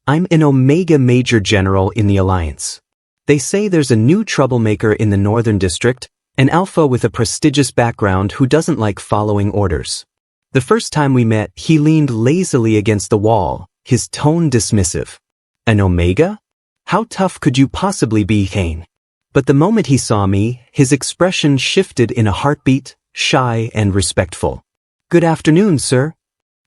I'm an Omega Major General in the Alliance. They say there's a new troublemaker in the Northern District, an alpha with a prestigious background who doesn't like following orders. The first time we met, he leaned lazily against the wall, his tone dismissive. An Omega? How tough could you possibly be, Kane? But the moment he saw me, his expression shifted in a heartbeat, shy and respectful. Good afternoon, sir.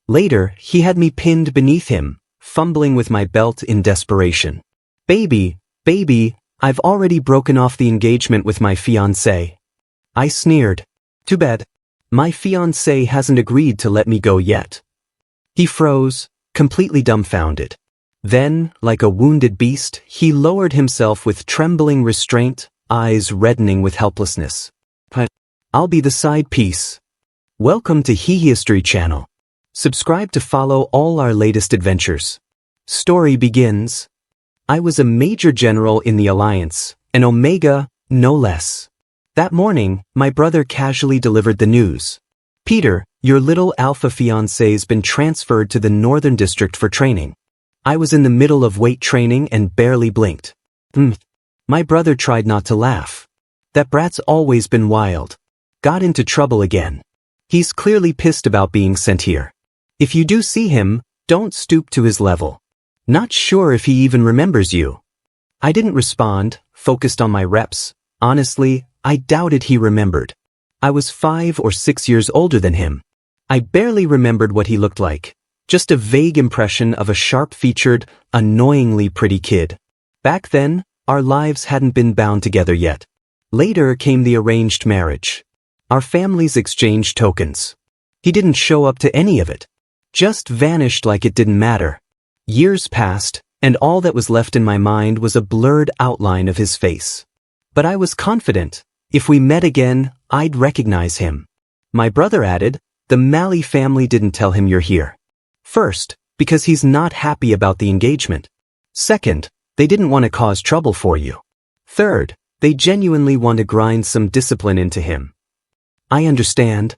Later, he had me pinned beneath him, fumbling with my belt in desperation. Baby, I've already broken off the engagement with my fiancé. I sneered. Too bad. My fiancé hasn't agreed to let me go yet. He froze, completely dumbfounded. Then, like a wounded beast, he lowered himself with trembling restraint, eyes reddening with helplessness. But I'll be the side piece. Welcome to He History Channel. Subscribe to follow all our latest adventures. Story begins. I was a Major General in the Alliance, an Omega, no less. That morning, my brother casually delivered the news. Peter, your little alpha fiancé's been transferred to the Northern District for training. I was in the middle of weight training and barely blinked. My brother tried not to laugh. That brat's always been wild. Got into trouble again. He's clearly pissed about being sent here. If you do see him, don't stoop to his level. Not sure if he even remembers you. I didn't respond, focused on my reps. Honestly, I doubted he remembered. I was 5 or 6 years older than him. I barely remembered what he looked like. Just a vague impression of a sharp-featured, annoyingly pretty kid. Back then, our lives hadn't been bound together yet. Later came the arranged marriage. Our families exchanged tokens. He didn't show up to any of it. Just vanished like it didn't matter. Years passed, and all that was left in my mind was a blurred outline of his face. But I was confident. If we met again, I'd recognize him. My brother added, the Malley family didn't tell him you're here. First, because he's not happy about the engagement. Second, they didn't want to cause trouble for you. Third, they genuinely want to grind some discipline into him. I understand.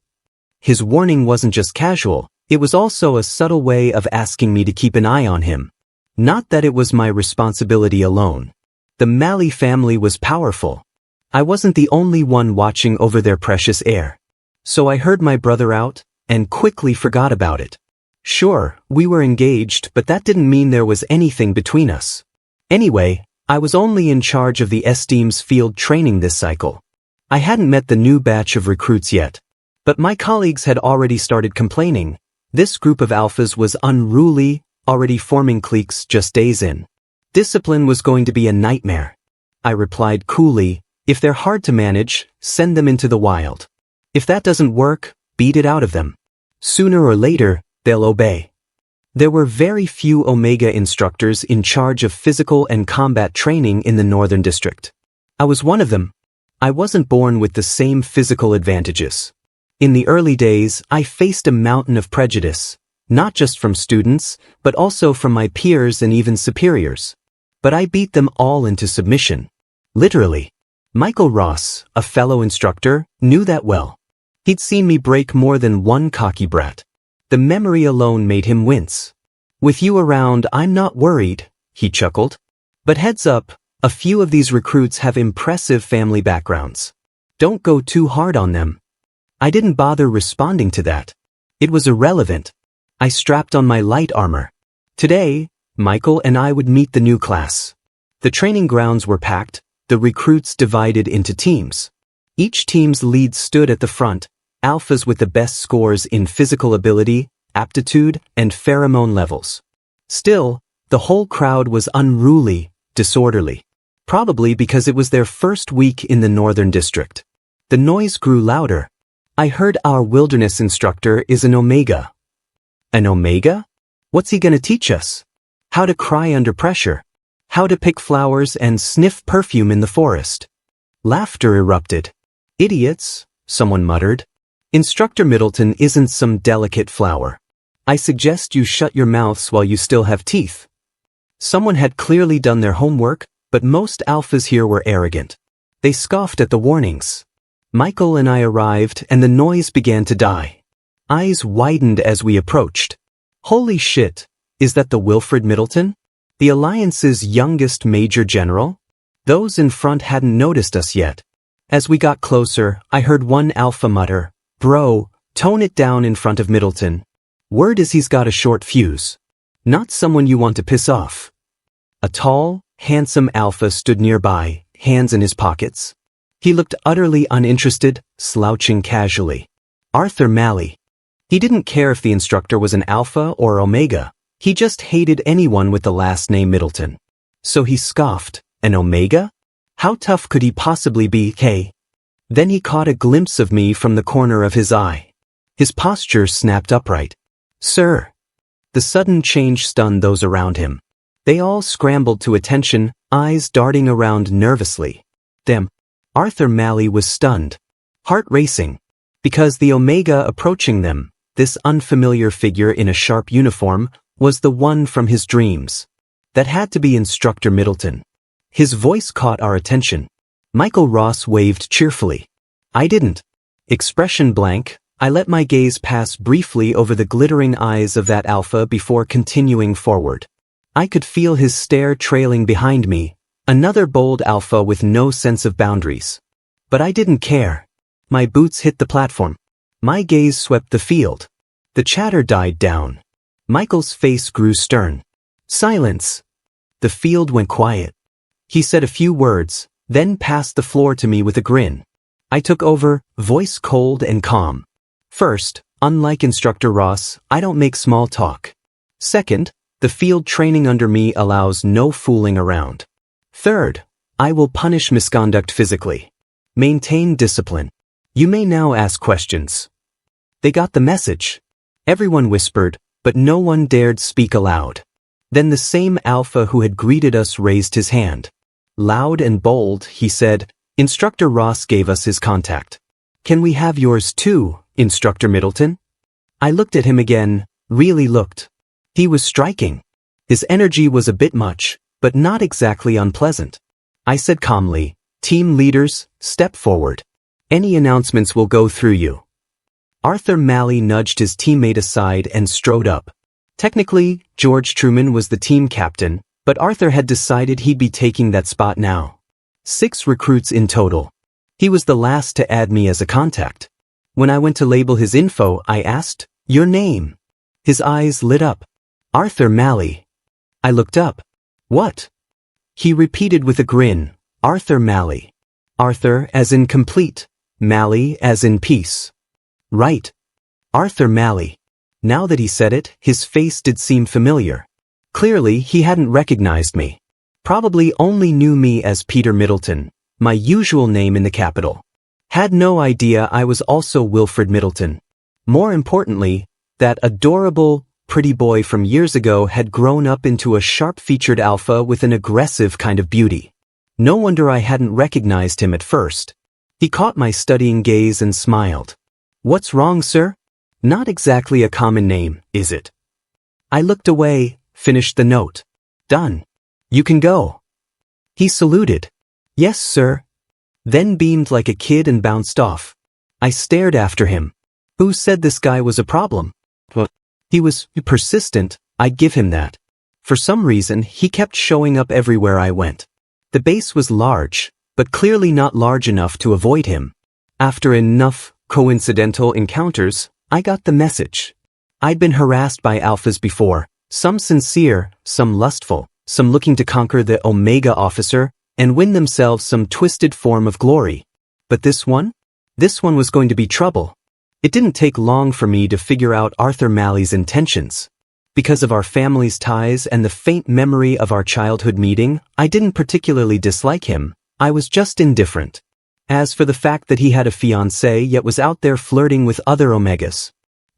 His warning wasn't just casual, it was also a subtle way of asking me to keep an eye on him. Not that it was my responsibility alone. The Malley family was powerful. I wasn't the only one watching over their precious heir. So I heard my brother out, and quickly forgot about it. Sure, we were engaged, but that didn't mean there was anything between us. Anyway, I was only in charge of the S-Team's field training this cycle. I hadn't met the new batch of recruits yet. But my colleagues had already started complaining. This group of alphas was unruly, already forming cliques just days in. Discipline was going to be a nightmare. I replied coolly, if they're hard to manage, send them into the wild. If that doesn't work, beat it out of them. Sooner or later, they'll obey. There were very few Omega instructors in charge of physical and combat training in the Northern District. I was one of them. I wasn't born with the same physical advantages. In the early days, I faced a mountain of prejudice, not just from students, but also from my peers and even superiors. But I beat them all into submission. Literally. Michael Ross, a fellow instructor, knew that well. He'd seen me break more than one cocky brat. The memory alone made him wince. With you around, I'm not worried, he chuckled. But heads up, a few of these recruits have impressive family backgrounds. Don't go too hard on them. I didn't bother responding to that. It was irrelevant. I strapped on my light armor. Today, Michael and I would meet the new class. The training grounds were packed, the recruits divided into teams. Each team's lead stood at the front, alphas with the best scores in physical ability, aptitude, and pheromone levels. Still, the whole crowd was unruly, disorderly. Probably because it was their first week in the Northern District. The noise grew louder. I heard our wilderness instructor is an Omega. An Omega? What's he gonna teach us? How to cry under pressure. How to pick flowers and sniff perfume in the forest. Laughter erupted. Idiots, someone muttered. Instructor Middleton isn't some delicate flower. I suggest you shut your mouths while you still have teeth. Someone had clearly done their homework, but most alphas here were arrogant. They scoffed at the warnings. Michael and I arrived, and the noise began to die. Eyes widened as we approached. Holy shit, is that the Wilfred Middleton? The Alliance's youngest Major General? Those in front hadn't noticed us yet. As we got closer, I heard one alpha mutter, "Bro, tone it down in front of Middleton. Word is he's got a short fuse. Not someone you want to piss off." A tall, handsome alpha stood nearby, hands in his pockets. He looked utterly uninterested, slouching casually. Arthur Malley. He didn't care if the instructor was an alpha or omega. He just hated anyone with the last name Middleton. So he scoffed, "An omega? How tough could he possibly be, K?" Then he caught a glimpse of me from the corner of his eye. His posture snapped upright. "Sir." The sudden change stunned those around him. They all scrambled to attention, eyes darting around nervously. Them. Arthur Malley was stunned. Heart racing. Because the omega approaching them, this unfamiliar figure in a sharp uniform, was the one from his dreams. That had to be Instructor Middleton. His voice caught our attention. Michael Ross waved cheerfully. I didn't. Expression blank, I let my gaze pass briefly over the glittering eyes of that alpha before continuing forward. I could feel his stare trailing behind me, another bold alpha with no sense of boundaries. But I didn't care. My boots hit the platform. My gaze swept the field. The chatter died down. Michael's face grew stern. Silence. The field went quiet. He said a few words, then passed the floor to me with a grin. I took over, voice cold and calm. First, unlike Instructor Ross, I don't make small talk. Second, the field training under me allows no fooling around. Third, I will punish misconduct physically. Maintain discipline. You may now ask questions. They got the message. Everyone whispered, but no one dared speak aloud. Then the same alpha who had greeted us raised his hand. Loud and bold, he said, "Instructor Ross gave us his contact. Can we have yours too, Instructor Middleton?" I looked at him again, really looked. He was striking. His energy was a bit much, but not exactly unpleasant. I said calmly, "Team leaders, step forward. Any announcements will go through you." Arthur Malley nudged his teammate aside and strode up. Technically, George Truman was the team captain, but Arthur had decided he'd be taking that spot now. 6 recruits in total. He was the last to add me as a contact. When I went to label his info, I asked, "Your name?" His eyes lit up. "Arthur Malley." I looked up. "What?" He repeated with a grin, "Arthur Malley. Arthur as in complete, Malley as in peace." Right. Arthur Malley. Now that he said it, his face did seem familiar. Clearly, he hadn't recognized me. Probably only knew me as Peter Middleton, my usual name in the capital. Had no idea I was also Wilfred Middleton. More importantly, that adorable, pretty boy from years ago had grown up into a sharp-featured alpha with an aggressive kind of beauty. No wonder I hadn't recognized him at first. He caught my studying gaze and smiled. "What's wrong, sir? Not exactly a common name, is it?" I looked away, finished the note. "Done. You can go." He saluted. "Yes, sir." Then beamed like a kid and bounced off. I stared after him. Who said this guy was a problem? Well, he was persistent, I'd give him that. For some reason, he kept showing up everywhere I went. The base was large, but clearly not large enough to avoid him. After enough coincidental encounters, I got the message. I'd been harassed by alphas before, some sincere, some lustful, some looking to conquer the Omega officer and win themselves some twisted form of glory. But this one? This one was going to be trouble. It didn't take long for me to figure out Arthur Malley's intentions. Because of our family's ties and the faint memory of our childhood meeting, I didn't particularly dislike him. I was just indifferent. As for the fact that he had a fiancée yet was out there flirting with other Omegas,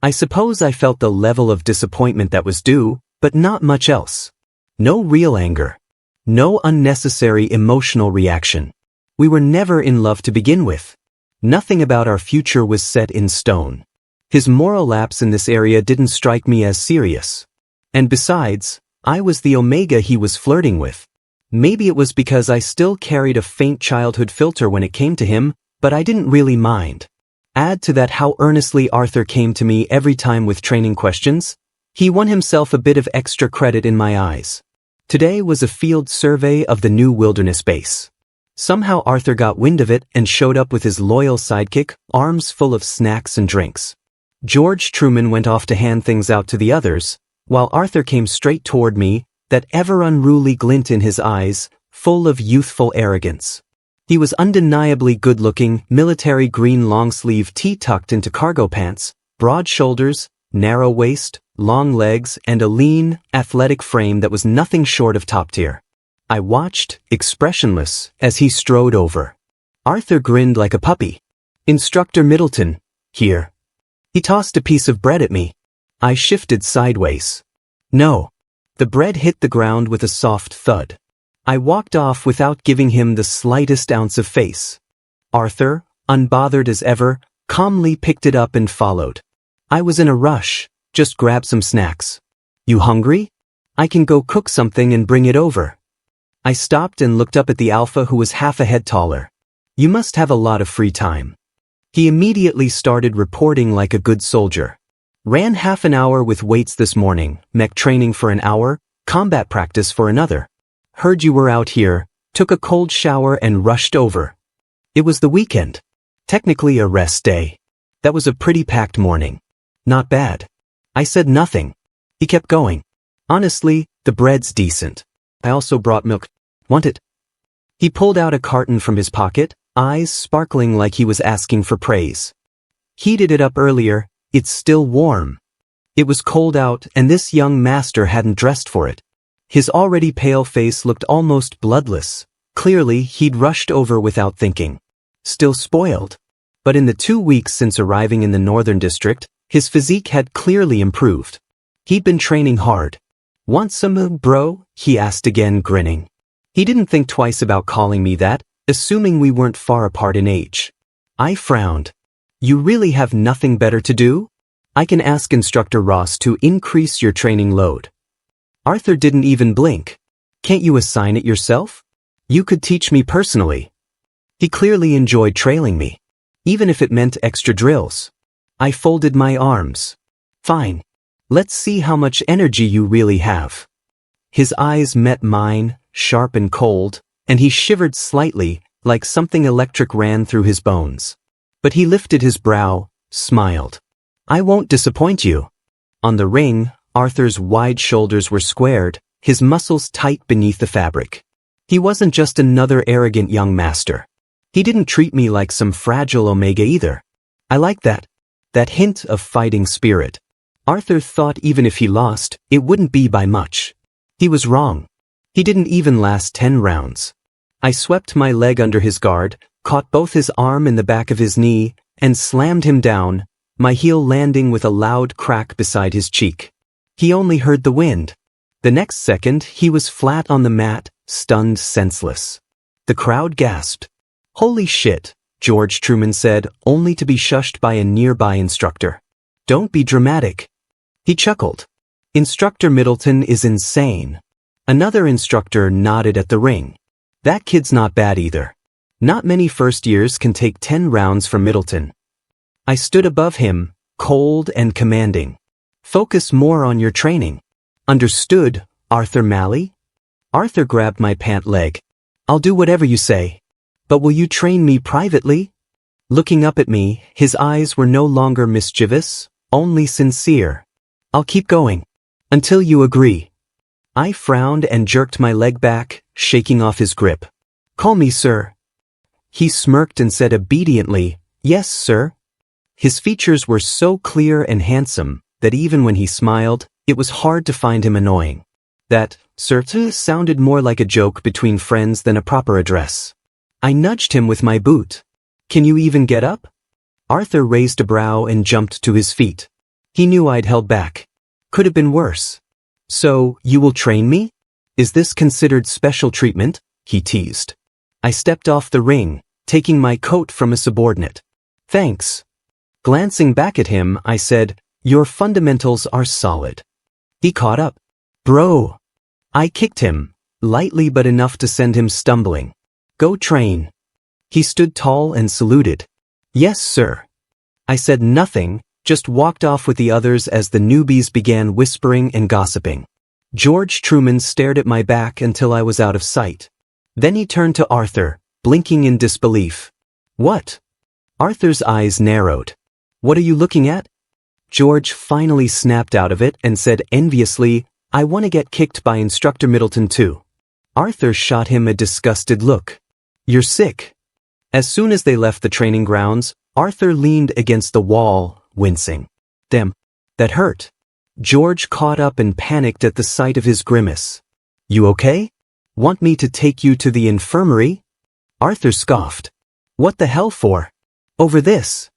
I suppose I felt the level of disappointment that was due, but not much else. No real anger. No unnecessary emotional reaction. We were never in love to begin with. Nothing about our future was set in stone. His moral lapse in this area didn't strike me as serious. And besides, I was the Omega he was flirting with. Maybe it was because I still carried a faint childhood filter when it came to him, but I didn't really mind. Add to that how earnestly Arthur came to me every time with training questions. He won himself a bit of extra credit in my eyes. Today was a field survey of the new wilderness base. Somehow Arthur got wind of it and showed up with his loyal sidekick, arms full of snacks and drinks. George Truman went off to hand things out to the others, while Arthur came straight toward me, that ever unruly glint in his eyes, full of youthful arrogance. He was undeniably good-looking, military green long-sleeve tee tucked into cargo pants, broad shoulders, narrow waist, long legs, and a lean, athletic frame that was nothing short of top-tier. I watched, expressionless, as he strode over. Arthur grinned like a puppy. "Instructor Middleton, here." He tossed a piece of bread at me. I shifted sideways. No. The bread hit the ground with a soft thud. I walked off without giving him the slightest ounce of face. Arthur, unbothered as ever, calmly picked it up and followed. I was in a rush. Just grab some snacks. "You hungry? I can go cook something and bring it over." I stopped and looked up at the alpha who was half a head taller. "You must have a lot of free time." He immediately started reporting like a good soldier. "Ran half an hour with weights this morning, mech training for an hour, combat practice for another. Heard you were out here, took a cold shower and rushed over. It was the weekend. Technically a rest day. That was a pretty packed morning. Not bad." I said nothing. He kept going. "Honestly, the bread's decent. I also brought milk. Want it?" He pulled out a carton from his pocket, eyes sparkling like he was asking for praise. "Heated it up earlier, it's still warm." It was cold out and this young master hadn't dressed for it. His already pale face looked almost bloodless. Clearly, he'd rushed over without thinking. Still spoiled. But in the 2 weeks since arriving in the Northern District, his physique had clearly improved. He'd been training hard. "Want some, bro?" he asked again, grinning. He didn't think twice about calling me that, assuming we weren't far apart in age. I frowned. "You really have nothing better to do? I can ask Instructor Ross to increase your training load." Arthur didn't even blink. "Can't you assign it yourself? You could teach me personally." He clearly enjoyed trailing me, even if it meant extra drills. I folded my arms. "Fine. Let's see how much energy you really have." His eyes met mine, sharp and cold, and he shivered slightly, like something electric ran through his bones. But he lifted his brow, smiled. "I won't disappoint you." On the ring, Arthur's wide shoulders were squared, his muscles tight beneath the fabric. He wasn't just another arrogant young master. He didn't treat me like some fragile omega either. I liked that. That hint of fighting spirit. Arthur thought even if he lost, it wouldn't be by much. He was wrong. He didn't even last 10 rounds. I swept my leg under his guard, caught both his arm in the back of his knee, and slammed him down, my heel landing with a loud crack beside his cheek. He only heard the wind. The next second, he was flat on the mat, stunned senseless. The crowd gasped. "Holy shit," George Truman said, only to be shushed by a nearby instructor. "Don't be dramatic." He chuckled. "Instructor Middleton is insane." Another instructor nodded at the ring. "That kid's not bad either. Not many first years can take 10 rounds from Middleton." I stood above him, cold and commanding. "Focus more on your training." "Understood, Arthur Malley?" Arthur grabbed my pant leg. "I'll do whatever you say. But will you train me privately?" Looking up at me, his eyes were no longer mischievous, only sincere. "I'll keep going. Until you agree." I frowned and jerked my leg back, shaking off his grip. "Call me sir." He smirked and said obediently, "Yes, sir." His features were so clear and handsome that even when he smiled, it was hard to find him annoying. That "sir" sounded more like a joke between friends than a proper address. I nudged him with my boot. "Can you even get up?" Arthur raised a brow and jumped to his feet. He knew I'd held back. Could have been worse. "So, you will train me? Is this considered special treatment?" he teased. I stepped off the ring, taking my coat from a subordinate. "Thanks." Glancing back at him, I said, "Your fundamentals are solid." He caught up. "Bro." I kicked him, lightly but enough to send him stumbling. "Go train." He stood tall and saluted. "Yes, sir." I said nothing, just walked off with the others as the newbies began whispering and gossiping. George Truman stared at my back until I was out of sight. Then he turned to Arthur, blinking in disbelief. What? Arthur's eyes narrowed. What are you looking at? George finally snapped out of it and said enviously, I want to get kicked by Instructor Middleton too. Arthur shot him a disgusted look. You're sick. As soon as they left the training grounds, Arthur leaned against the wall, wincing. Damn, that hurt. George caught up and panicked at the sight of his grimace. You okay? Want me to take you to the infirmary? Arthur scoffed. What the hell for? Over this.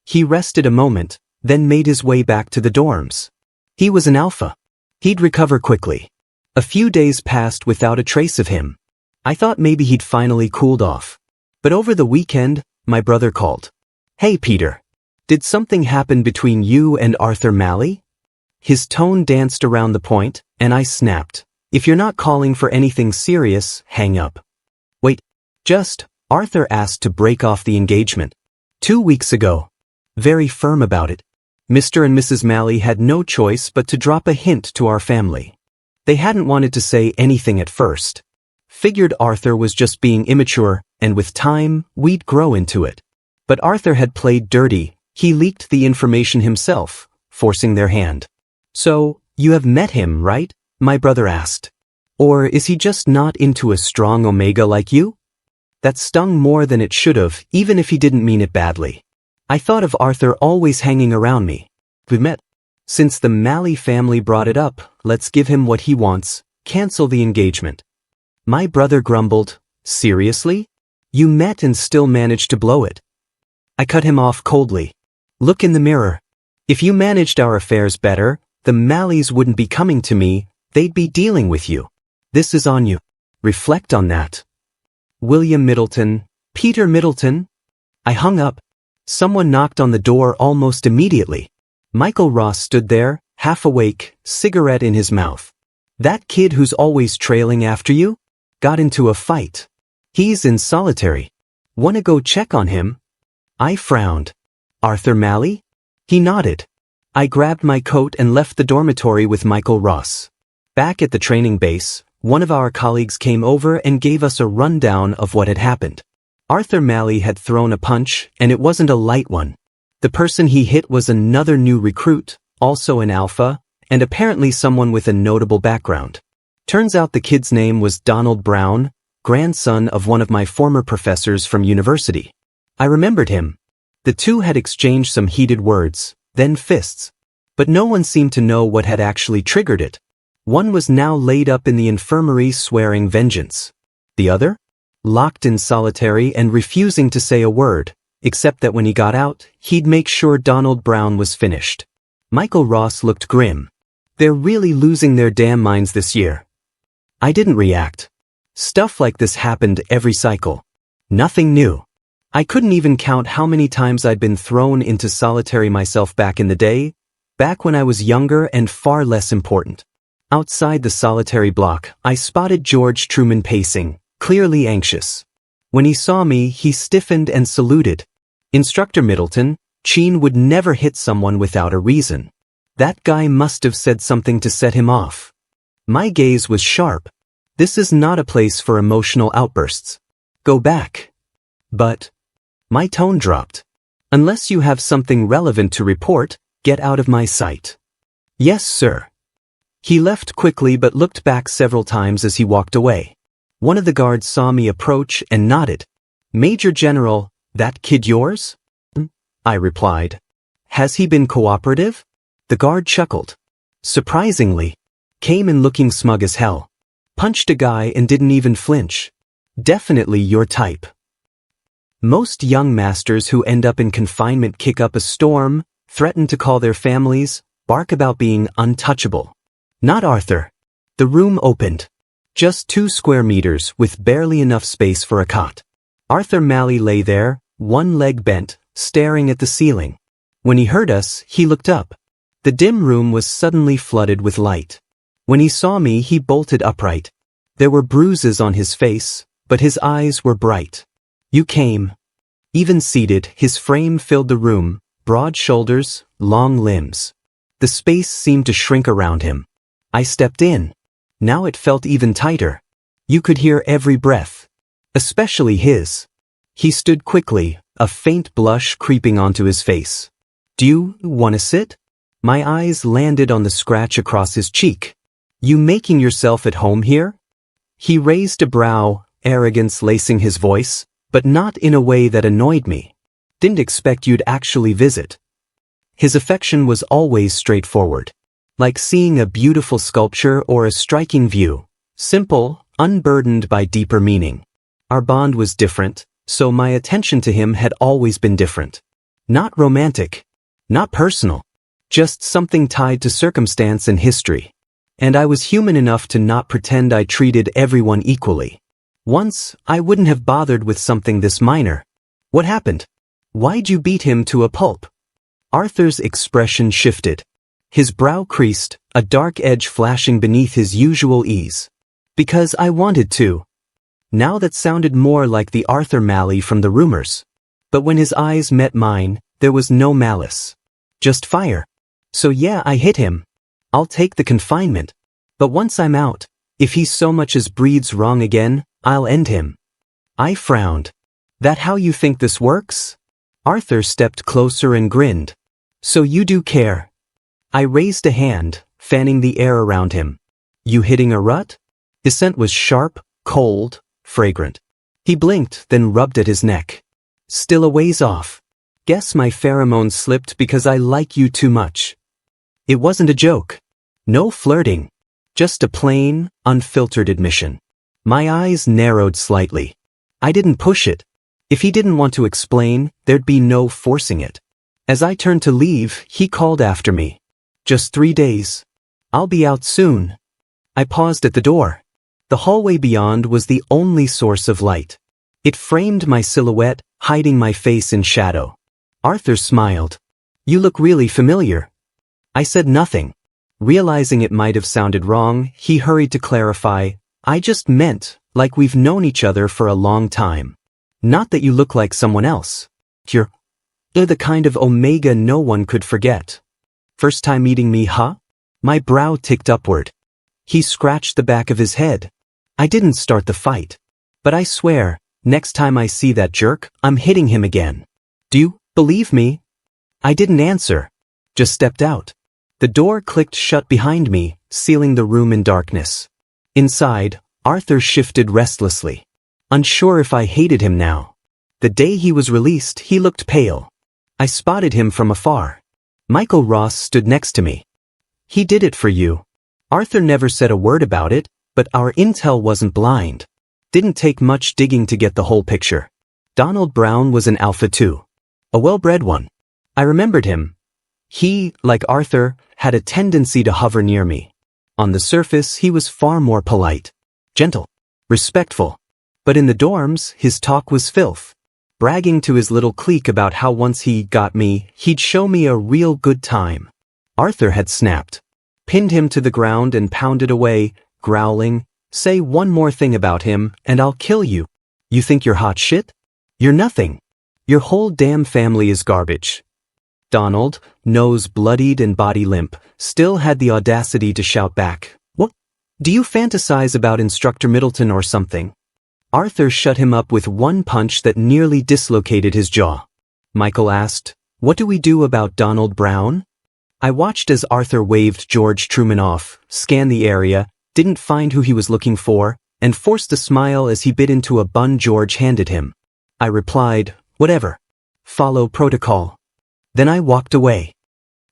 He rested a moment, then made his way back to the dorms. He was an alpha. He'd recover quickly. A few days passed without a trace of him. I thought maybe he'd finally cooled off. But over the weekend, my brother called. Hey Peter. Did something happen between you and Arthur Malley? His tone danced around the point, and I snapped. If you're not calling for anything serious, hang up. Wait, Arthur asked to break off the engagement. 2 weeks ago. Very firm about it. Mr. and Mrs. Malley had no choice but to drop a hint to our family. They hadn't wanted to say anything at first. Figured Arthur was just being immature, and with time, we'd grow into it. But Arthur had played dirty. He leaked the information himself, forcing their hand. So, you have met him, right? My brother asked. Or is he just not into a strong omega like you? That stung more than it should have, even if he didn't mean it badly. I thought of Arthur always hanging around me. We've met. Since the Malley family brought it up, let's give him what he wants, cancel the engagement. My brother grumbled, seriously? You met and still managed to blow it. I cut him off coldly. Look in the mirror. If you managed our affairs better, the Malleys wouldn't be coming to me, they'd be dealing with you. This is on you. Reflect on that. William Middleton, Peter Middleton? I hung up. Someone knocked on the door almost immediately. Michael Ross stood there, half awake, cigarette in his mouth. That kid who's always trailing after you? Got into a fight. He's in solitary. Wanna go check on him? I frowned. Arthur Malley? He nodded. I grabbed my coat and left the dormitory with Michael Ross. Back at the training base, one of our colleagues came over and gave us a rundown of what had happened. Arthur Malley had thrown a punch, and it wasn't a light one. The person he hit was another new recruit, also an alpha, and apparently someone with a notable background. Turns out the kid's name was Donald Brown, grandson of one of my former professors from university. I remembered him. The two had exchanged some heated words, then fists. But no one seemed to know what had actually triggered it. One was now laid up in the infirmary swearing vengeance. The other? Locked in solitary and refusing to say a word, except that when he got out, he'd make sure Donald Brown was finished. Michael Ross looked grim. They're really losing their damn minds this year. I didn't react. Stuff like this happened every cycle. Nothing new. I couldn't even count how many times I'd been thrown into solitary myself back in the day, back when I was younger and far less important. Outside the solitary block, I spotted George Truman pacing, clearly anxious. When he saw me, he stiffened and saluted. Instructor Middleton, Cheen would never hit someone without a reason. That guy must have said something to set him off. My gaze was sharp. This is not a place for emotional outbursts. Go back. But my tone dropped. Unless you have something relevant to report, get out of my sight. Yes, sir. He left quickly but looked back several times as he walked away. One of the guards saw me approach and nodded. Major General, that kid yours? I replied. Has he been cooperative? The guard chuckled. Surprisingly. Came in looking smug as hell. Punched a guy and didn't even flinch. Definitely your type. Most young masters who end up in confinement kick up a storm, threaten to call their families, bark about being untouchable. Not Arthur. The room opened. Just 2 square meters with barely enough space for a cot. Arthur Malley lay there, one leg bent, staring at the ceiling. When he heard us, he looked up. The dim room was suddenly flooded with light. When he saw me, he bolted upright. There were bruises on his face, but his eyes were bright. You came. Even seated, his frame filled the room, broad shoulders, long limbs. The space seemed to shrink around him. I stepped in. Now it felt even tighter. You could hear every breath. Especially his. He stood quickly, a faint blush creeping onto his face. Do you want to sit? My eyes landed on the scratch across his cheek. You making yourself at home here? He raised a brow, arrogance lacing his voice, but not in a way that annoyed me. Didn't expect you'd actually visit. His affection was always straightforward. Like seeing a beautiful sculpture or a striking view. Simple, unburdened by deeper meaning. Our bond was different, so my attention to him had always been different. Not romantic. Not personal. Just something tied to circumstance and history. And I was human enough to not pretend I treated everyone equally. Once, I wouldn't have bothered with something this minor. What happened? Why'd you beat him to a pulp? Arthur's expression shifted. His brow creased, a dark edge flashing beneath his usual ease. Because I wanted to. Now that sounded more like the Arthur Malley from the rumors. But when his eyes met mine, there was no malice. Just fire. So yeah, I hit him. I'll take the confinement. But once I'm out, if he so much as breathes wrong again, I'll end him. I frowned. That how you think this works? Arthur stepped closer and grinned. So you do care. I raised a hand, fanning the air around him. You hitting a rut? His scent was sharp, cold, fragrant. He blinked, then rubbed at his neck. Still a ways off. Guess my pheromones slipped because I like you too much. It wasn't a joke. No flirting. Just a plain, unfiltered admission. My eyes narrowed slightly. I didn't push it. If he didn't want to explain, there'd be no forcing it. As I turned to leave, he called after me. Just 3 days. I'll be out soon. I paused at the door. The hallway beyond was the only source of light. It framed my silhouette, hiding my face in shadow. Arthur smiled. You look really familiar. I said nothing. Realizing it might have sounded wrong, he hurried to clarify, I just meant, like we've known each other for a long time. Not that you look like someone else. You're the kind of omega no one could forget. First time meeting me, huh? My brow ticked upward. He scratched the back of his head. I didn't start the fight. But I swear, next time I see that jerk, I'm hitting him again. Do you believe me? I didn't answer. Just stepped out. The door clicked shut behind me, sealing the room in darkness. Inside, Arthur shifted restlessly. Unsure if I hated him now. The day he was released, he looked pale. I spotted him from afar. Michael Ross stood next to me. He did it for you. Arthur never said a word about it, but our intel wasn't blind. Didn't take much digging to get the whole picture. Donald Brown was an alpha too. A well-bred one. I remembered him. He, like Arthur, had a tendency to hover near me. On the surface, he was far more polite, gentle, respectful. But in the dorms, his talk was filth. Bragging to his little clique about how once he got me, he'd show me a real good time. Arthur had snapped. Pinned him to the ground and pounded away, growling, say one more thing about him, and I'll kill you. You think you're hot shit? You're nothing. Your whole damn family is garbage. Donald, nose bloodied and body limp, still had the audacity to shout back, What? Do you fantasize about Instructor Middleton or something? Arthur shut him up with one punch that nearly dislocated his jaw. Michael asked, What do we do about Donald Brown? I watched as Arthur waved George Truman off, scanned the area, didn't find who he was looking for, and forced a smile as he bit into a bun George handed him. I replied, Whatever. Follow protocol. Then I walked away.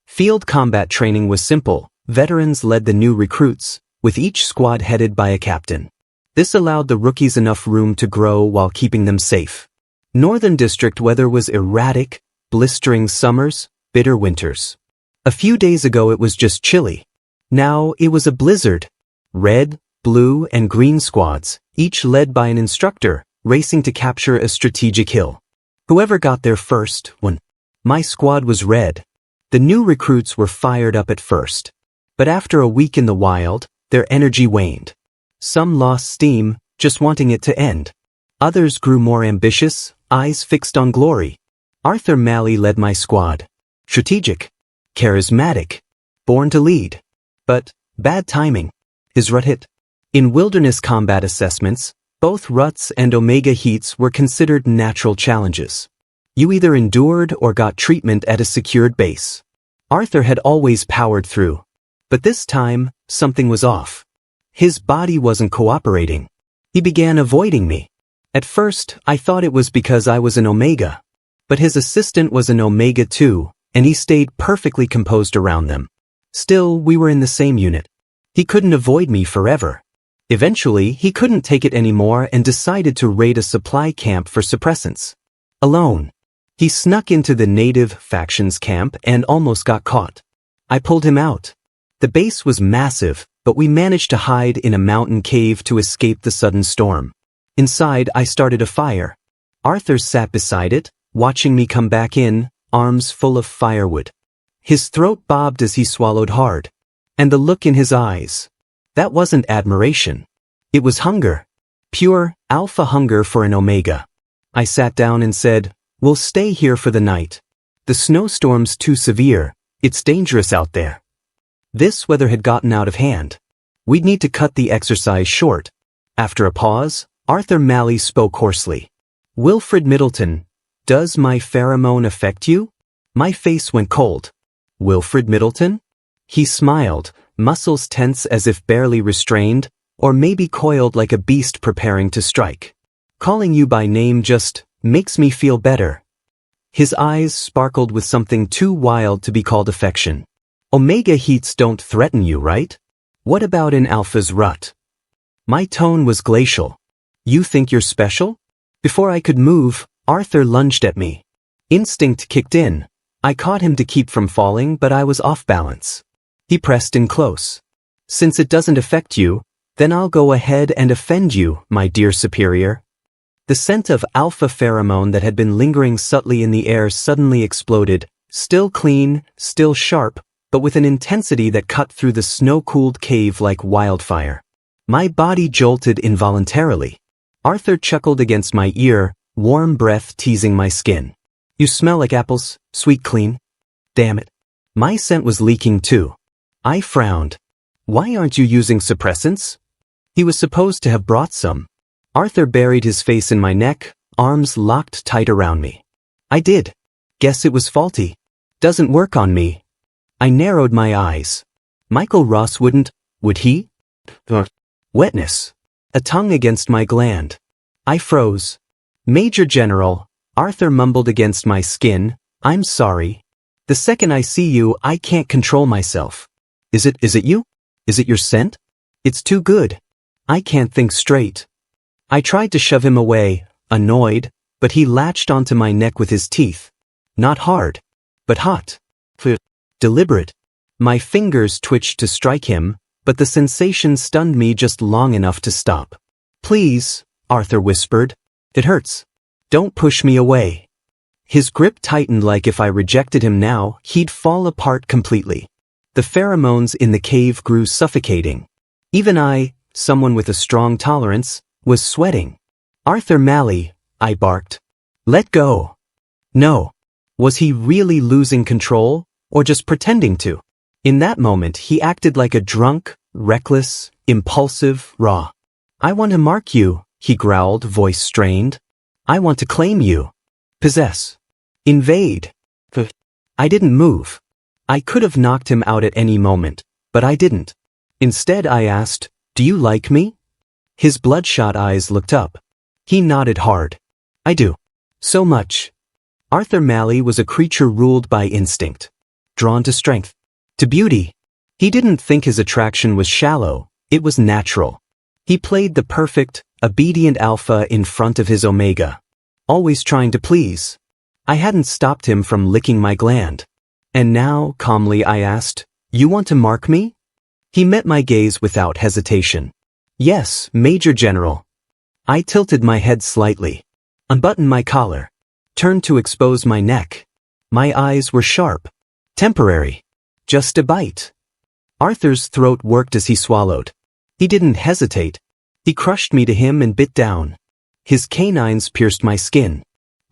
Field combat training was simple. Veterans led the new recruits, with each squad headed by a captain. This allowed the rookies enough room to grow while keeping them safe. Northern District weather was erratic, blistering summers, bitter winters. A few days ago it was just chilly. Now it was a blizzard. Red, blue, and green squads, each led by an instructor, racing to capture a strategic hill. Whoever got there first won. My squad was red. The new recruits were fired up at first. But after a week in the wild, their energy waned. Some lost steam, just wanting it to end. Others grew more ambitious, eyes fixed on glory. Arthur Malley led my squad. Strategic. Charismatic. Born to lead. But, Bad timing. His rut hit. In wilderness combat assessments, both ruts and omega heats were considered natural challenges. You either endured or got treatment at a secured base. Arthur had always powered through. But this time, something was off. His body wasn't cooperating. He began avoiding me. At first, I thought it was because I was an omega. But his assistant was an omega too, and he stayed perfectly composed around them. Still, we were in the same unit. He couldn't avoid me forever. Eventually, he couldn't take it anymore and decided to raid a supply camp for suppressants. Alone. He snuck into the native factions camp and almost got caught. I pulled him out. The base was massive, but we managed to hide in a mountain cave to escape the sudden storm. Inside, I started a fire. Arthur sat beside it, watching me come back in, arms full of firewood. His throat bobbed as he swallowed hard. And the look in his eyes. That wasn't admiration. It was hunger. Pure, alpha hunger for an omega. I sat down and said, "We'll stay here for the night. The snowstorm's too severe. It's dangerous out there." This weather had gotten out of hand. We'd need to cut the exercise short. After a pause, Arthur Malley spoke hoarsely. "Wilfred Middleton, does my pheromone affect you?" My face went cold. "Wilfred Middleton?" He smiled, muscles tense as if barely restrained, or maybe coiled like a beast preparing to strike. "Calling you by name just makes me feel better." His eyes sparkled with something too wild to be called affection. "Omega heats don't threaten you, right? What about an alpha's rut?" My tone was glacial. "You think you're special?" Before I could move, Arthur lunged at me. Instinct kicked in. I caught him to keep from falling, but I was off balance. He pressed in close. "Since it doesn't affect you, then I'll go ahead and offend you, my dear superior." The scent of alpha pheromone that had been lingering subtly in the air suddenly exploded, still clean, still sharp, but with an intensity that cut through the snow-cooled cave like wildfire. My body jolted involuntarily. Arthur chuckled against my ear, warm breath teasing my skin. "You smell like apples, sweet clean." Damn it. My scent was leaking too. I frowned. "Why aren't you using suppressants?" He was supposed to have brought some. Arthur buried his face in my neck, arms locked tight around me. "I did. Guess it was faulty. Doesn't work on me." I narrowed my eyes. Michael Ross wouldn't, would he? Wetness. A tongue against my gland. I froze. "Major General," Arthur mumbled against my skin, "I'm sorry. The second I see you, I can't control myself." Is it you? Is it your scent? It's too good. I can't think straight." I tried to shove him away, annoyed, but he latched onto my neck with his teeth. Not hard, but hot. Deliberate. My fingers twitched to strike him, but the sensation stunned me just long enough to stop. "Please," Arthur whispered. "It hurts. Don't push me away." His grip tightened like if I rejected him now, he'd fall apart completely. The pheromones in the cave grew suffocating. Even I, someone with a strong tolerance, was sweating. "Arthur Malley," I barked. "Let go." No. Was he really losing control, or just pretending to? In that moment, he acted like a drunk, reckless, impulsive, raw. "I want to mark you," he growled, voice strained. "I want to claim you. Possess. Invade." I didn't move. I could have knocked him out at any moment, but I didn't. Instead, I asked, "Do you like me?" His bloodshot eyes looked up. He nodded hard. "I do. So much." Arthur Malley was a creature ruled by instinct. Drawn to strength. To beauty. He didn't think his attraction was shallow, it was natural. He played the perfect, obedient alpha in front of his omega. Always trying to please. I hadn't stopped him from licking my gland. "And now," calmly I asked, "you want to mark me?" He met my gaze without hesitation. "Yes, Major General." I tilted my head slightly. Unbuttoned my collar. Turned to expose my neck. My eyes were sharp. Temporary. Just a bite. Arthur's throat worked as he swallowed. He didn't hesitate. He crushed me to him and bit down. His canines pierced my skin.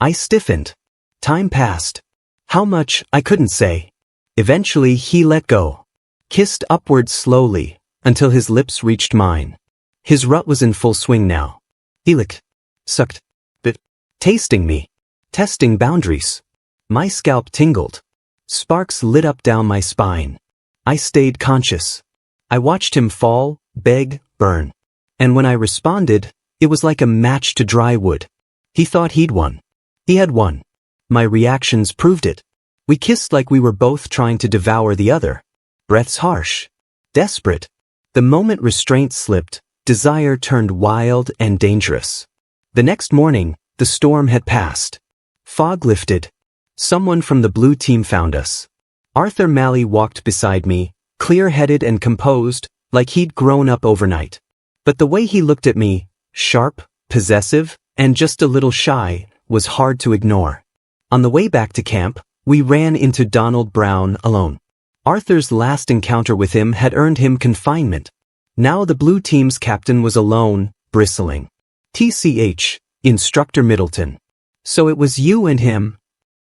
I stiffened. Time passed. How much, I couldn't say. Eventually he let go. kissed upwards slowly, until his lips reached mine. His rut was in full swing now. He licked, sucked, bit, tasting me, testing boundaries. My scalp tingled. Sparks lit up down my spine. I stayed conscious. I watched him fall, beg, burn. And when I responded, it was like a match to dry wood. He thought he'd won. He had won. My reactions proved it. We kissed like we were both trying to devour the other. Breaths harsh. Desperate. The moment restraint slipped, desire turned wild and dangerous. The next morning, the storm had passed. Fog lifted. Someone from the blue team found us. Arthur Malley walked beside me, clear-headed and composed, like he'd grown up overnight. But the way he looked at me, sharp, possessive, and just a little shy, was hard to ignore. On the way back to camp, we ran into Donald Brown alone. Arthur's last encounter with him had earned him confinement. Now the blue team's captain was alone, bristling. TCH, Instructor Middleton. So it was you and him.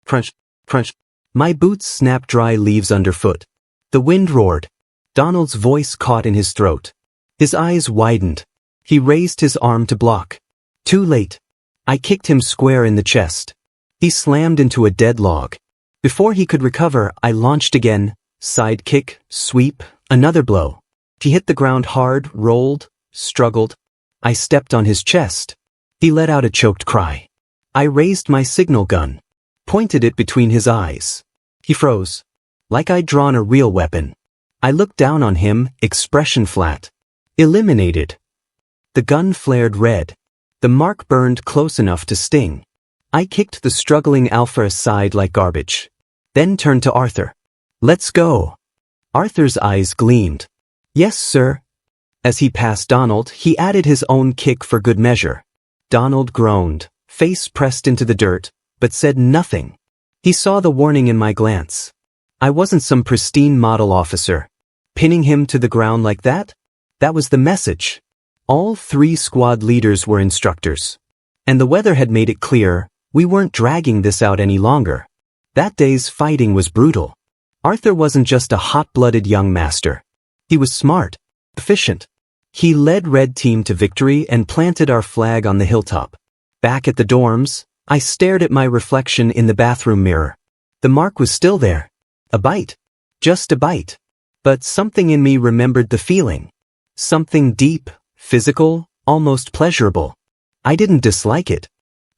Crunch, crunch. My boots snapped dry leaves underfoot. The wind roared. Donald's voice caught in his throat. His eyes widened. He raised his arm to block. Too late. I kicked him square in the chest. He slammed into a dead log. Before he could recover, I launched again. Side kick, sweep, another blow. He hit the ground hard, rolled, struggled. I stepped on his chest. He let out a choked cry. I raised my signal gun, pointed it between his eyes. He froze, like I'd drawn a real weapon. I looked down on him, expression flat. Eliminated. The gun flared red. The mark burned close enough to sting. I kicked the struggling alpha aside like garbage. Then turned to Arthur. Let's go. Arthur's eyes gleamed. Yes, sir. As he passed Donald, he added his own kick for good measure. Donald groaned, face pressed into the dirt, but said nothing. He saw the warning in my glance. I wasn't some pristine model officer. Pinning him to the ground like that? That was the message. All 3 squad leaders were instructors. And the weather had made it clear, we weren't dragging this out any longer. That day's fighting was brutal. Arthur wasn't just a hot-blooded young master. He was smart, efficient. He led Red Team to victory and planted our flag on the hilltop. Back at the dorms, I stared at my reflection in the bathroom mirror. The mark was still there. A bite. Just a bite. But something in me remembered the feeling. Something deep, physical, almost pleasurable. I didn't dislike it.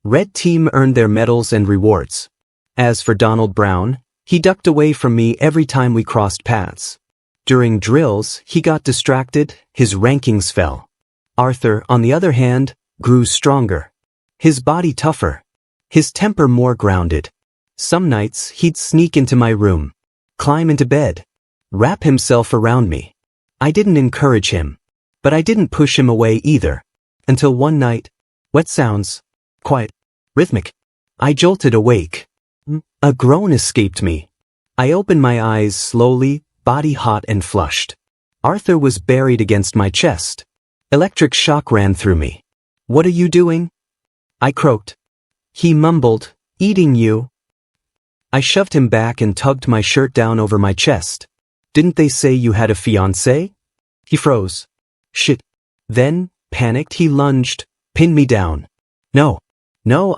Red Team earned their medals and rewards. As for Donald Brown, he ducked away from me every time we crossed paths. During drills, he got distracted, his rankings fell. Arthur, on the other hand, grew stronger. His body tougher. His temper more grounded. Some nights, he'd sneak into my room, climb into bed, wrap himself around me. I didn't encourage him, but I didn't push him away either. Until one night, wet sounds, quiet, rhythmic. I jolted awake. A groan escaped me. I opened my eyes slowly, body hot and flushed. Arthur was buried against my chest. Electric shock ran through me. What are you doing? I croaked. He mumbled, eating you. I shoved him back and tugged my shirt down over my chest. Didn't they say you had a fiancé? He froze. Shit. Then, panicked, he lunged, pinned me down. No,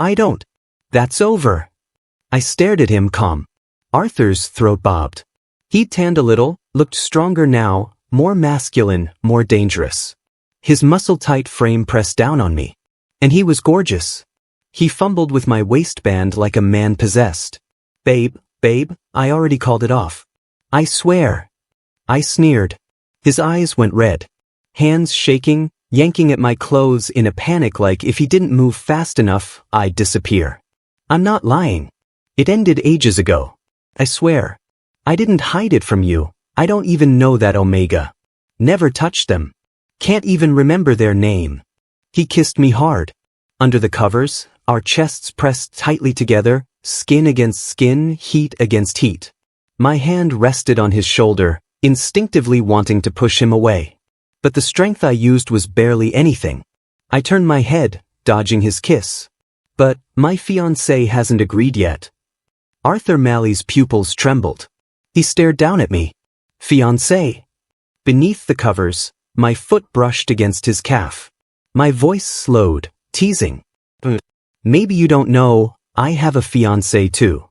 I don't. That's over. I stared at him calm. Arthur's throat bobbed. He tanned a little, looked stronger now, more masculine, more dangerous. His muscle-tight frame pressed down on me. And he was gorgeous. He fumbled with my waistband like a man possessed. Babe, I already called it off. I swear. I sneered. His eyes went red. Hands shaking, yanking at my clothes in a panic like if he didn't move fast enough, I'd disappear. I'm not lying. It ended ages ago. I swear. I didn't hide it from you. I don't even know that Omega. Never touched them. Can't even remember their name. He kissed me hard. Under the covers, our chests pressed tightly together, skin against skin, heat against heat. My hand rested on his shoulder, instinctively wanting to push him away. But the strength I used was barely anything. I turned my head, dodging his kiss. But my fiancé hasn't agreed yet. Arthur Malley's pupils trembled. He stared down at me. Fiancé. Beneath the covers, my foot brushed against his calf. My voice slowed, teasing. Maybe you don't know, I have a fiancé too.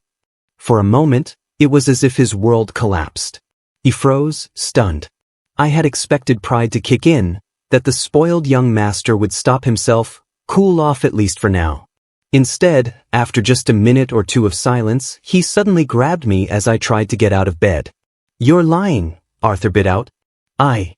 For a moment, it was as if his world collapsed. He froze, stunned. I had expected pride to kick in, that the spoiled young master would stop himself, cool off at least for now. Instead, after just a minute or two of silence, he suddenly grabbed me as I tried to get out of bed. You're lying, Arthur bit out. I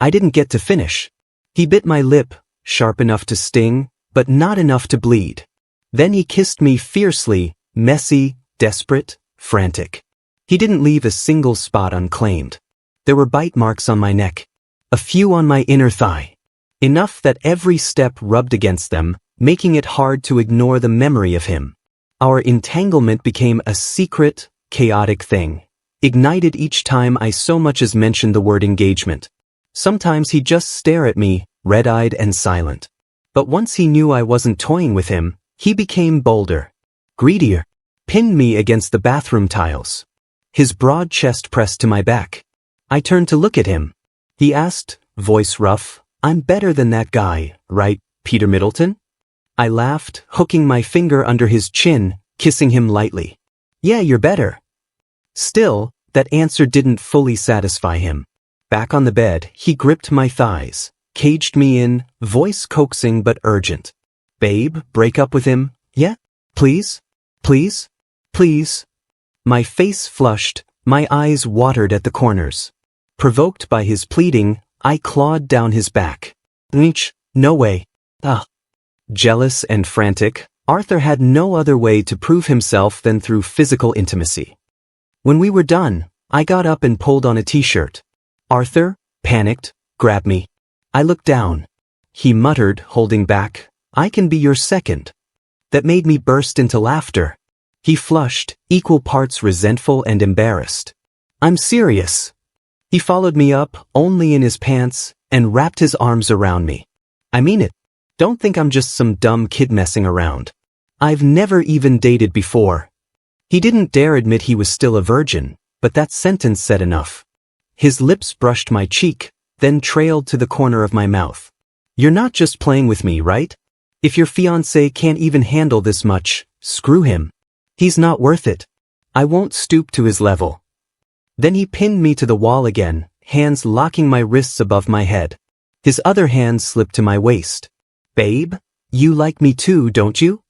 didn't get to finish. He bit my lip, sharp enough to sting, but not enough to bleed. Then he kissed me fiercely, messy, desperate, frantic. He didn't leave a single spot unclaimed. There were bite marks on my neck, a few on my inner thigh. Enough that every step rubbed against them, making it hard to ignore the memory of him. Our entanglement became a secret, chaotic thing, ignited each time I so much as mentioned the word engagement. Sometimes he'd just stare at me, red-eyed and silent. But once he knew I wasn't toying with him, he became bolder, greedier, pinned me against the bathroom tiles. His broad chest pressed to my back. I turned to look at him. He asked, voice rough, I'm better than that guy, right, Peter Middleton? I laughed, hooking my finger under his chin, kissing him lightly. Yeah, you're better. Still, that answer didn't fully satisfy him. Back on the bed, he gripped my thighs, caged me in, voice coaxing but urgent. Babe, break up with him, yeah? Please? Please? Please? My face flushed, my eyes watered at the corners. Provoked by his pleading, I clawed down his back. No way. Jealous and frantic, Arthur had no other way to prove himself than through physical intimacy. When we were done, I got up and pulled on a t-shirt. Arthur, panicked, grabbed me. I looked down. He muttered, holding back, I can be your second. That made me burst into laughter. He flushed, equal parts resentful and embarrassed. I'm serious. He followed me up, only in his pants, and wrapped his arms around me. I mean it. Don't think I'm just some dumb kid messing around. I've never even dated before. He didn't dare admit he was still a virgin, but that sentence said enough. His lips brushed my cheek, then trailed to the corner of my mouth. You're not just playing with me, right? If your fiancé can't even handle this much, screw him. He's not worth it. I won't stoop to his level. Then he pinned me to the wall again, hands locking my wrists above my head. His other hand slipped to my waist. Babe, you like me too, don't you?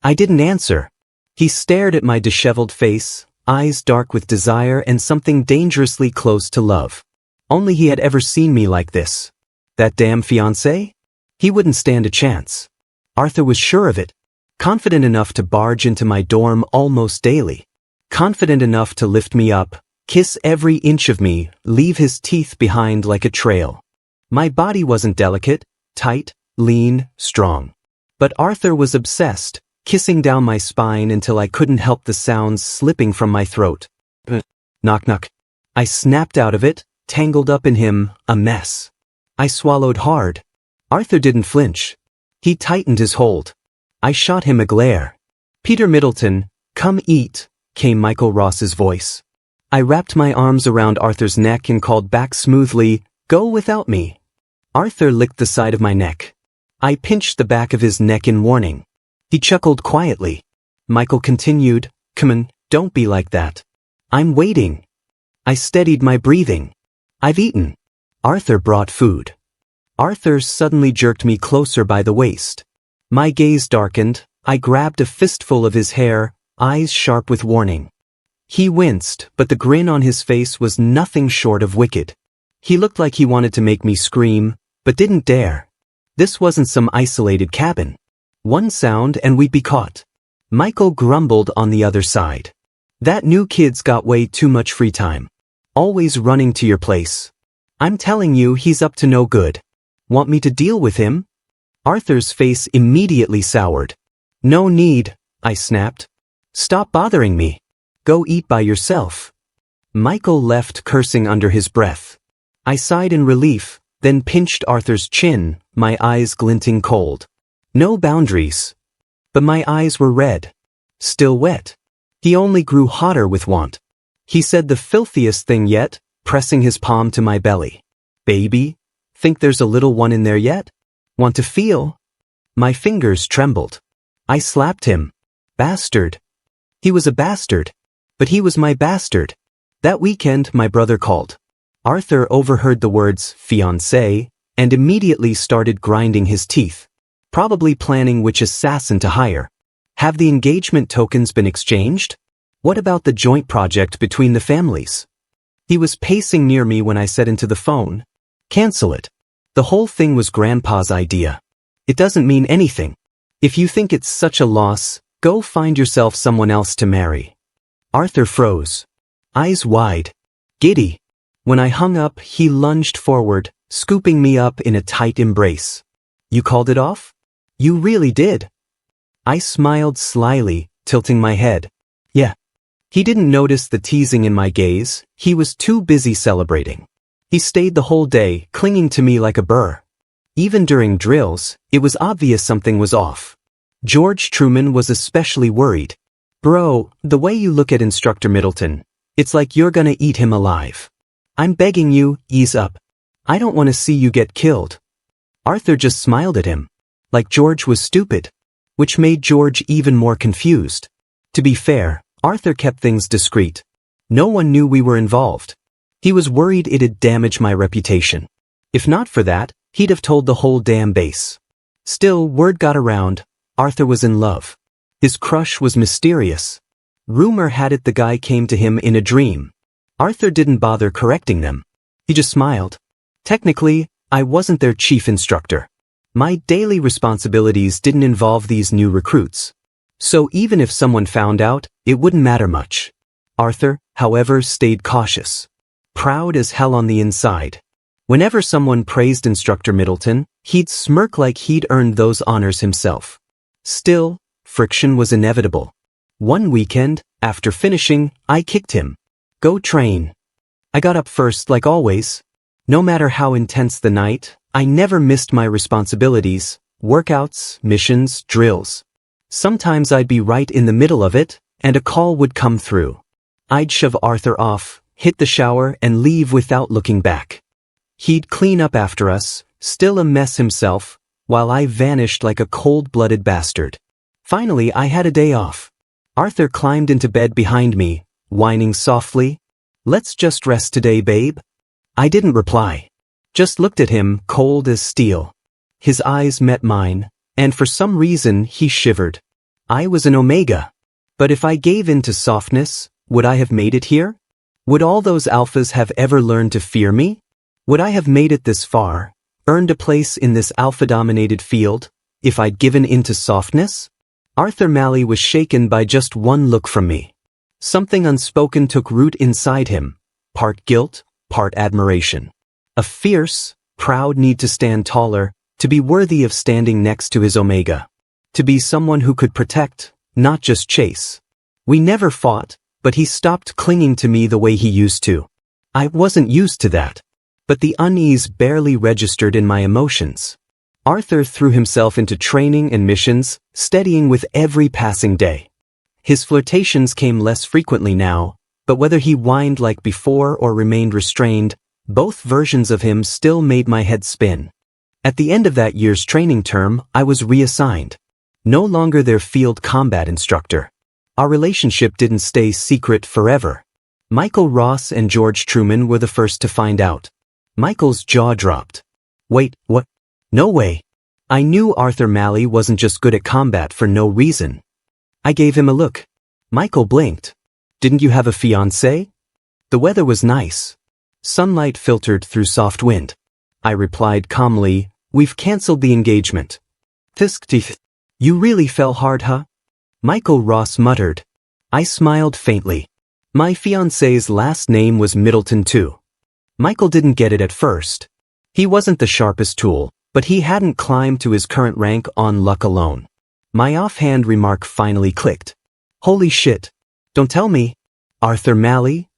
I didn't answer. He stared at my disheveled face, eyes dark with desire and something dangerously close to love. Only he had ever seen me like this. That damn fiancé? He wouldn't stand a chance. Arthur was sure of it. Confident enough to barge into my dorm almost daily. Confident enough to lift me up, kiss every inch of me, leave his teeth behind like a trail. My body wasn't delicate, tight, lean, strong. But Arthur was obsessed, kissing down my spine until I couldn't help the sounds slipping from my throat. Knock knock. I snapped out of it, tangled up in him, a mess. I swallowed hard. Arthur didn't flinch. He tightened his hold. I shot him a glare. Peter Middleton, come eat, came Michael Ross's voice. I wrapped my arms around Arthur's neck and called back smoothly, go without me. Arthur licked the side of my neck. I pinched the back of his neck in warning. He chuckled quietly. Michael continued, come on, don't be like that. I'm waiting. I steadied my breathing. I've eaten. Arthur brought food. Arthur suddenly jerked me closer by the waist. My gaze darkened, I grabbed a fistful of his hair, eyes sharp with warning. He winced, but the grin on his face was nothing short of wicked. He looked like he wanted to make me scream, but didn't dare. This wasn't some isolated cabin. One sound and we'd be caught. Michael grumbled on the other side. That new kid's got way too much free time. Always running to your place. I'm telling you he's up to no good. Want me to deal with him? Arthur's face immediately soured. No need, I snapped. Stop bothering me. Go eat by yourself. Michael left cursing under his breath. I sighed in relief, then pinched Arthur's chin, my eyes glinting cold. No boundaries. But my eyes were red. Still wet. He only grew hotter with want. He said the filthiest thing yet, pressing his palm to my belly. Baby, think there's a little one in there yet? Want to feel? My fingers trembled. I slapped him. Bastard. He was a bastard. But he was my bastard. That weekend my brother called. Arthur overheard the words fiancé and immediately started grinding his teeth, probably planning which assassin to hire. Have the engagement tokens been exchanged? What about the joint project between the families? He was pacing near me when I said into the phone, "Cancel it. The whole thing was Grandpa's idea. It doesn't mean anything. If you think it's such a loss, go find yourself someone else to marry." Arthur froze, eyes wide, giddy. When I hung up, he lunged forward, scooping me up in a tight embrace. "You called it off? You really did." I smiled slyly, tilting my head. "Yeah." He didn't notice the teasing in my gaze. He was too busy celebrating. He stayed the whole day, clinging to me like a burr. Even during drills, it was obvious something was off. George Truman was especially worried. "Bro, the way you look at Instructor Middleton, it's like you're gonna eat him alive. I'm begging you, ease up. I don't want to see you get killed." Arthur just smiled at him, like George was stupid, which made George even more confused. To be fair, Arthur kept things discreet. No one knew we were involved. He was worried it'd damage my reputation. If not for that, he'd have told the whole damn base. Still, word got around. Arthur was in love. His crush was mysterious. Rumor had it the guy came to him in a dream. Arthur didn't bother correcting them. He just smiled. Technically, I wasn't their chief instructor. My daily responsibilities didn't involve these new recruits. So even if someone found out, it wouldn't matter much. Arthur, however, stayed cautious. Proud as hell on the inside. Whenever someone praised Instructor Middleton, he'd smirk like he'd earned those honors himself. Still, friction was inevitable. One weekend, after finishing, I kicked him. "Go train." I got up first like always. No matter how intense the night, I never missed my responsibilities, workouts, missions, drills. Sometimes I'd be right in the middle of it, and a call would come through. I'd shove Arthur off, hit the shower, and leave without looking back. He'd clean up after us, still a mess himself, while I vanished like a cold-blooded bastard. Finally, I had a day off. Arthur climbed into bed behind me, whining softly, "Let's just rest today, babe." I didn't reply. Just looked at him, cold as steel. His eyes met mine, and for some reason he shivered. I was an omega. But if I gave in to softness, would I have made it here? Would all those alphas have ever learned to fear me? Would I have made it this far, earned a place in this alpha-dominated field, if I'd given in to softness? Arthur Malley was shaken by just one look from me. Something unspoken took root inside him, part guilt, part admiration. A fierce, proud need to stand taller, to be worthy of standing next to his omega. To be someone who could protect, not just chase. We never fought, but he stopped clinging to me the way he used to. I wasn't used to that. But the unease barely registered in my emotions. Arthur threw himself into training and missions, steadying with every passing day. His flirtations came less frequently now, but whether he whined like before or remained restrained, both versions of him still made my head spin. At the end of that year's training term, I was reassigned. No longer their field combat instructor. Our relationship didn't stay secret forever. Michael Ross and George Truman were the first to find out. Michael's jaw dropped. "Wait, what? No way." I knew Arthur Malley wasn't just good at combat for no reason. I gave him a look. Michael blinked. "Didn't you have a fiancé?" The weather was nice. Sunlight filtered through soft wind. I replied calmly, "We've canceled the engagement." "Tisk. You really fell hard, huh?" Michael Ross muttered. I smiled faintly. My fiancé's last name was Middleton too. Michael didn't get it at first. He wasn't the sharpest tool, but he hadn't climbed to his current rank on luck alone. My offhand remark finally clicked. "Holy shit. Don't tell me. Arthur Malley?"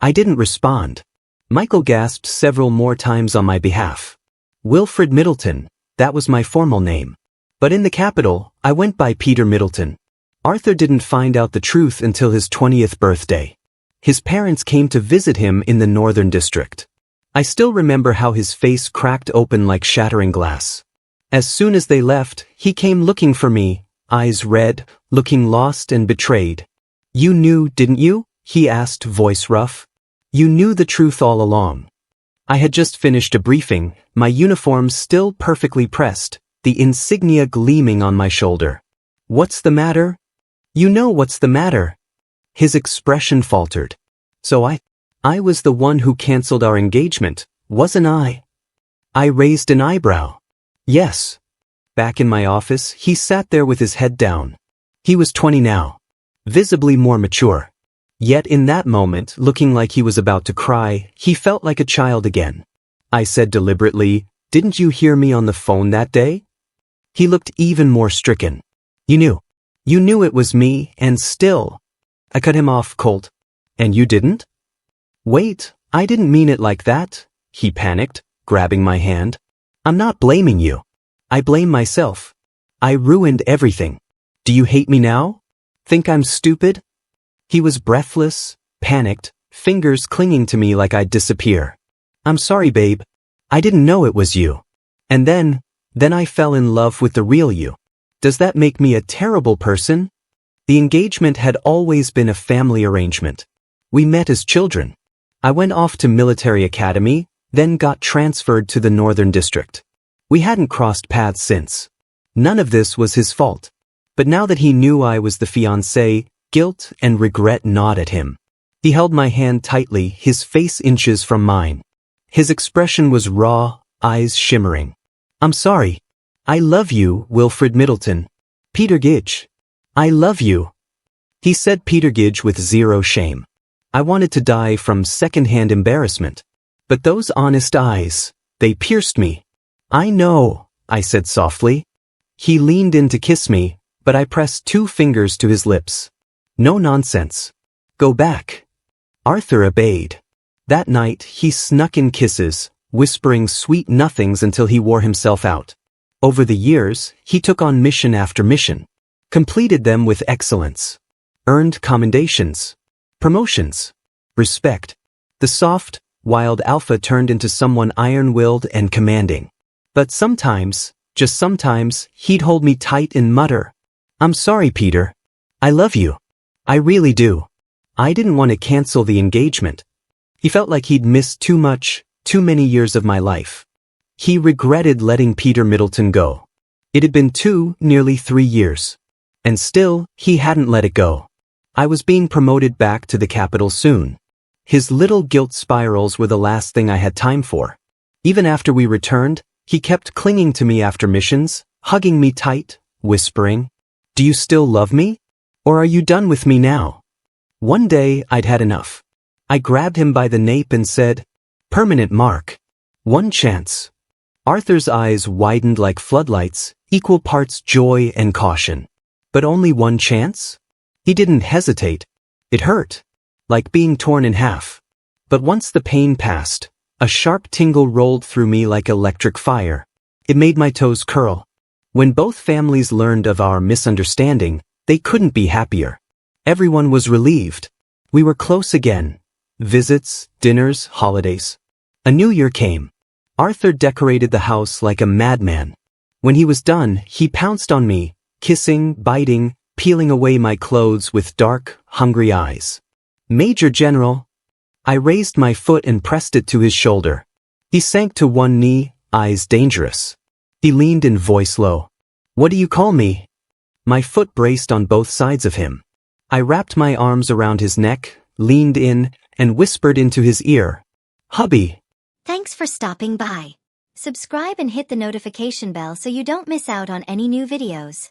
I didn't respond. Michael gasped several more times on my behalf. Wilfred Middleton, that was my formal name. But in the capital, I went by Peter Middleton. Arthur didn't find out the truth until his 20th birthday. His parents came to visit him in the Northern District. I still remember how his face cracked open like shattering glass. As soon as they left, he came looking for me, eyes red, looking lost and betrayed. "You knew, didn't you?" he asked, voice rough. "You knew the truth all along." I had just finished a briefing, my uniform still perfectly pressed, the insignia gleaming on my shoulder. "What's the matter?" "You know what's the matter." His expression faltered. "So I was the one who canceled our engagement, wasn't I?" I raised an eyebrow. "Yes." Back in my office, he sat there with his head down. He was 20 now, visibly more mature. Yet in that moment, looking like he was about to cry, he felt like a child again. I said deliberately, "Didn't you hear me on the phone that day?" He looked even more stricken. "You knew. You knew it was me, and still." I cut him off cold. "And you didn't?" "Wait, I didn't mean it like that," he panicked, grabbing my hand. "I'm not blaming you. I blame myself. I ruined everything. Do you hate me now? Think I'm stupid?" He was breathless, panicked, fingers clinging to me like I'd disappear. "I'm sorry, babe. I didn't know it was you. And then I fell in love with the real you. Does that make me a terrible person?" The engagement had always been a family arrangement. We met as children. I went off to military academy, then got transferred to the Northern District. We hadn't crossed paths since. None of this was his fault. But now that he knew I was the fiancé, guilt and regret gnawed at him. He held my hand tightly, his face inches from mine. His expression was raw, eyes shimmering. "I'm sorry. I love you, Wilfred Middleton. Peter Gidge. I love you." He said Peter Gidge with zero shame. I wanted to die from secondhand embarrassment. But those honest eyes, they pierced me. "I know," I said softly. He leaned in to kiss me, but I pressed 2 fingers to his lips. "No nonsense. Go back." Arthur obeyed. That night, he snuck in kisses, whispering sweet nothings until he wore himself out. Over the years, he took on mission after mission, completed them with excellence, earned commendations, promotions, respect. The soft, wild alpha turned into someone iron-willed and commanding. But sometimes, just sometimes, he'd hold me tight and mutter, "I'm sorry, Peter. I love you. I really do." I didn't want to cancel the engagement. He felt like he'd missed too much, too many years of my life. He regretted letting Peter Middleton go. It had been nearly 3 years. And still, he hadn't let it go. I was being promoted back to the capital soon. His little guilt spirals were the last thing I had time for. Even after we returned, he kept clinging to me after missions, hugging me tight, whispering, "Do you still love me? Or are you done with me now?" One day, I'd had enough. I grabbed him by the nape and said, "Permanent mark. One chance." Arthur's eyes widened like floodlights, equal parts joy and caution. But only one chance? He didn't hesitate. It hurt, like being torn in half. But once the pain passed, a sharp tingle rolled through me like electric fire. It made my toes curl. When both families learned of our misunderstanding, they couldn't be happier. Everyone was relieved. We were close again. Visits, dinners, holidays. A new year came. Arthur decorated the house like a madman. When he was done, he pounced on me, kissing, biting, peeling away my clothes with dark, hungry eyes. "Major General." I raised my foot and pressed it to his shoulder. He sank to one knee, eyes dangerous. He leaned in, voice low. "What do you call me?" My foot braced on both sides of him. I wrapped my arms around his neck, leaned in, and whispered into his ear, "Hubby." Thanks for stopping by. Subscribe and hit the notification bell so you don't miss out on any new videos.